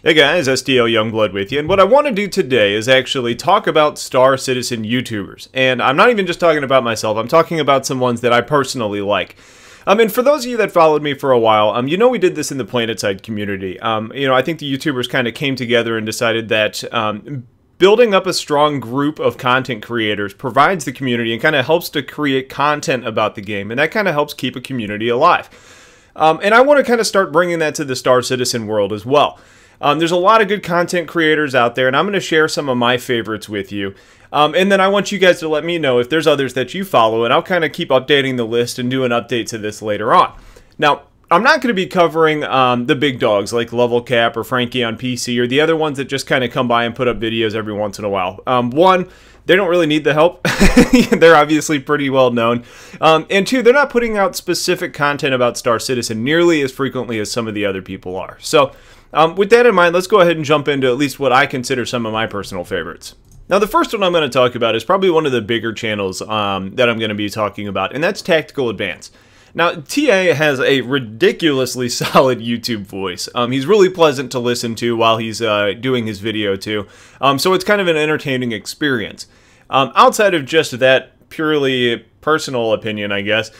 Hey guys, STLYoungblood with you, and what I want to do today is actually talk about Star Citizen YouTubers. And I'm not even just talking about myself, I'm talking about some ones that I personally like. And for those of you that followed me for a while, you know we did this in the PlanetSide community. I think the YouTubers kind of came together and decided that building up a strong group of content creators provides the community and kind of helps to create content about the game, and that kind of helps keep a community alive. And I want to kind of start bringing that to the Star Citizen world as well. There's a lot of good content creators out there, and I'm going to share some of my favorites with you. And then I want you guys to let me know if there's others that you follow, and I'll kind of keep updating the list and do an update to this later on. Now, I'm not going to be covering the big dogs like Level Cap or Frankie on PC or the other ones that just kind of come by and put up videos every once in a while. One, they don't really need the help. They're obviously pretty well known. And two, they're not putting out specific content about Star Citizen nearly as frequently as some of the other people are. So, with that in mind, let's go ahead and jump into at least what I consider some of my personal favorites. Now, the first one I'm going to talk about is probably one of the bigger channels that I'm going to be talking about, and that's Tactical Advance. Now, TA has a ridiculously solid YouTube voice. He's really pleasant to listen to while he's doing his video, too. So it's kind of an entertaining experience. Outside of just that purely personal opinion, I guess,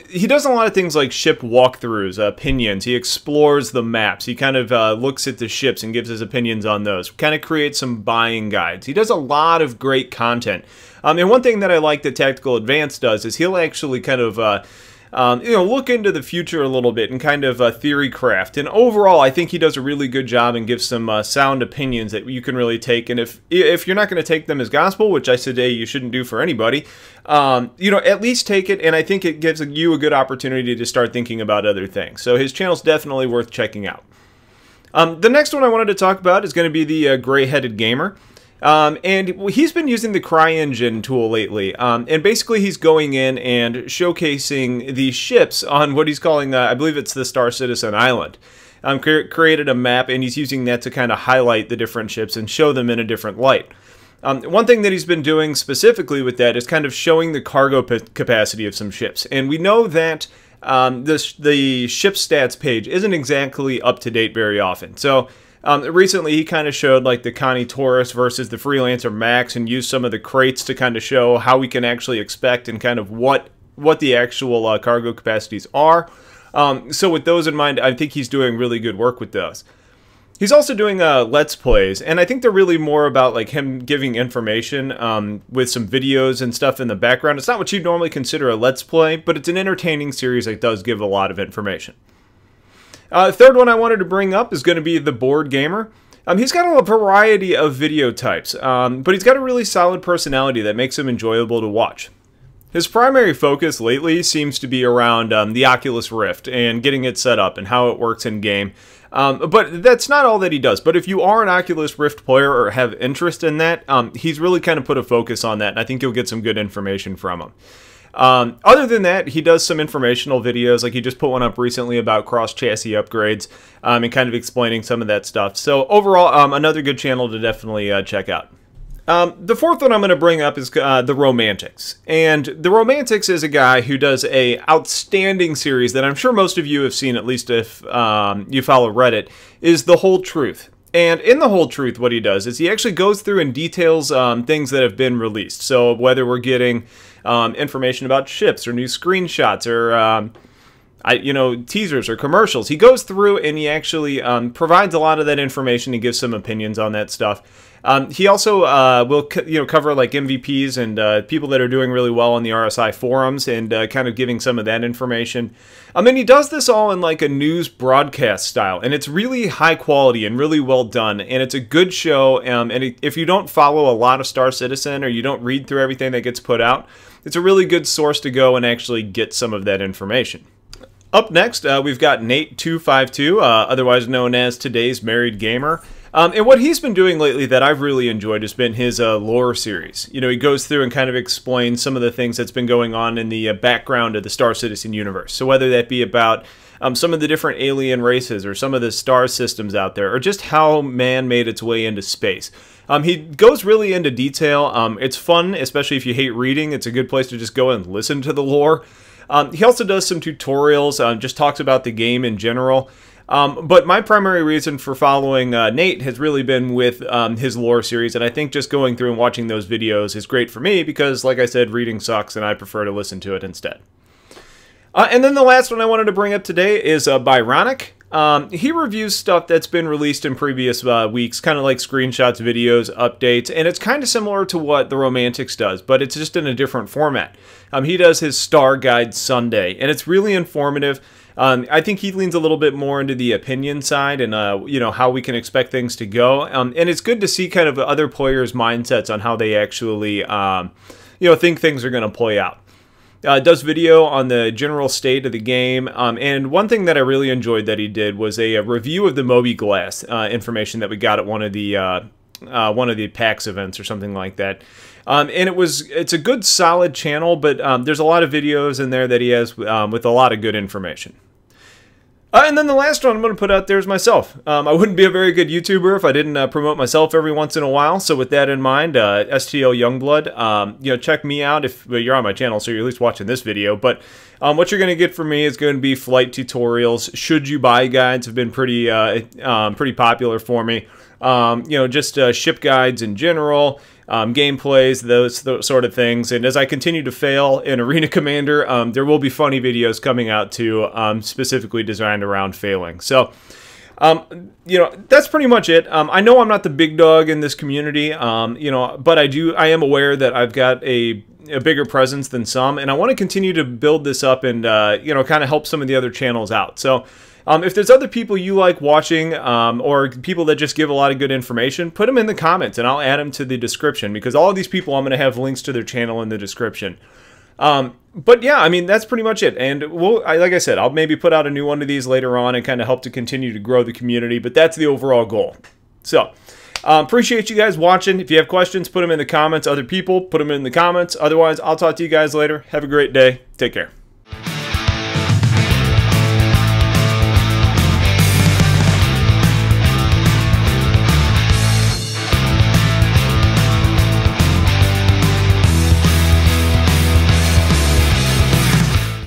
he does a lot of things like ship walkthroughs, opinions. He explores the maps. He kind of looks at the ships and gives his opinions on those. Kind of creates some buying guides. He does a lot of great content. And one thing that I like that Tactical Advance does is he'll actually kind of look into the future a little bit and kind of theory craft. And overall, I think he does a really good job and gives some sound opinions that you can really take. And if you're not going to take them as gospel, which I say you shouldn't do for anybody, at least take it. And I think it gives you a good opportunity to start thinking about other things. So his channel's definitely worth checking out. The next one I wanted to talk about is going to be the GrayHeadedGamer. And he's been using the CryEngine tool lately, and basically he's going in and showcasing the ships on what he's calling, I believe it's the Star Citizen Island. Created a map, and he's using that to kind of highlight the different ships and show them in a different light. One thing that he's been doing specifically with that is kind of showing the cargo capacity of some ships, and we know that the ship stats page isn't exactly up to date very often. So recently, he kind of showed like the Connie Taurus versus the Freelancer Max and used some of the crates to kind of show how we can actually expect and kind of what the actual cargo capacities are. So with those in mind, I think he's doing really good work with those. He's also doing Let's Plays, and I think they're really more about like him giving information with some videos and stuff in the background. It's not what you'd normally consider a Let's Play, but it's an entertaining series that does give a lot of information. Third one I wanted to bring up is going to be the Bored Gamer. He's got a variety of video types, but he's got a really solid personality that makes him enjoyable to watch. His primary focus lately seems to be around the Oculus Rift and getting it set up and how it works in game. But that's not all that he does. But if you are an Oculus Rift player or have interest in that, he's really kind of put a focus on that, and I think you'll get some good information from him. Other than that, he does some informational videos, like he just put one up recently about cross-chassis upgrades, and kind of explaining some of that stuff. So overall, another good channel to definitely check out. The fourth one I'm going to bring up is TheRomantics. And TheRomantics is a guy who does a outstanding series that I'm sure most of you have seen, at least if you follow Reddit, is The Whole Truth. And in The Whole Truth, what he does is he actually goes through and details things that have been released. So whether we're getting information about ships or new screenshots or teasers or commercials, he goes through and he actually provides a lot of that information and gives some opinions on that stuff. He also will cover like MVPs and people that are doing really well on the RSI forums and kind of giving some of that information. And he does this all in like a news broadcast style, and it's really high quality and really well done, and it's a good show. And if you don't follow a lot of Star Citizen or you don't read through everything that gets put out, it's a really good source to go and actually get some of that information. Up next, we've got Nate252, otherwise known as Today's Married Gamer. And what he's been doing lately that I've really enjoyed has been his lore series. You know, he goes through and kind of explains some of the things that's been going on in the background of the Star Citizen universe. So whether that be about some of the different alien races or some of the star systems out there, or just how man made its way into space. He goes really into detail. It's fun, especially if you hate reading. It's a good place to just go and listen to the lore. He also does some tutorials, just talks about the game in general. But my primary reason for following Nate has really been with his lore series, and I think just going through and watching those videos is great for me because, like I said, reading sucks, and I prefer to listen to it instead. And then the last one I wanted to bring up today is Byronyk. He reviews stuff that's been released in previous weeks, kind of like screenshots, videos, updates, and it's kind of similar to what TheRomantics does, but it's just in a different format. He does his Star Guide Sunday, and it's really informative. I think he leans a little bit more into the opinion side and, you know, how we can expect things to go. And it's good to see kind of other players' mindsets on how they actually, you know, think things are going to play out. Does video on the general state of the game, and one thing that I really enjoyed that he did was a review of the Moby Glass information that we got at one of the PAX events or something like that. And it's a good solid channel, but there's a lot of videos in there that he has with a lot of good information. And then the last one I'm going to put out there is myself. I wouldn't be a very good YouTuber if I didn't promote myself every once in a while. So with that in mind, STLYoungblood, you know, check me out if you're on my channel, so you're at least watching this video. But what you're going to get from me is going to be flight tutorials. Should you buy guides have been pretty popular for me. You know, just ship guides in general. Gameplays, those sort of things. And as I continue to fail in Arena Commander, there will be funny videos coming out too, specifically designed around failing. So, you know, that's pretty much it. I know I'm not the big dog in this community, you know, but I am aware that I've got a bigger presence than some, and I want to continue to build this up and, you know, kind of help some of the other channels out. So, if there's other people you like watching, or people that just give a lot of good information, put them in the comments and I'll add them to the description, because all of these people, I'm going to have links to their channel in the description. But yeah, I mean, that's pretty much it. And like I said, I'll maybe put out a new one of these later on and kind of help to continue to grow the community, but that's the overall goal. So, appreciate you guys watching. If you have questions, put them in the comments. Other people, put them in the comments. Otherwise, I'll talk to you guys later. Have a great day. Take care.